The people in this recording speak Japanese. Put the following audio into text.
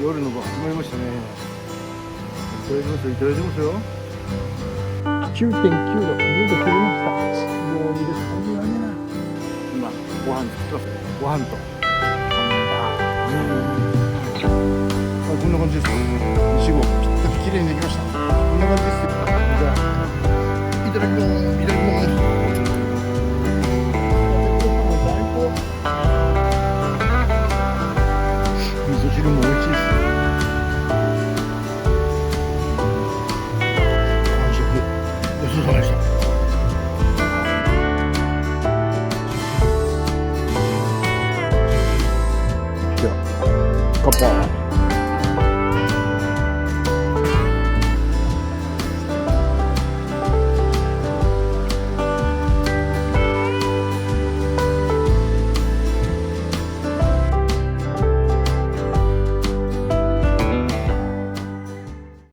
夜の部始まりましたね。いただきますよ、いただきますよ。9.9 度、10度取りました。もう見る感じがねえな。今、ご飯作ってますね。ご飯と。こんな感じです。1号、ぴったり綺麗にできました。こんな感じです。じゃあ、いただきます。いただきます。味噌汁も美味しいです。完食。ごちそうさまでした。では、乾杯。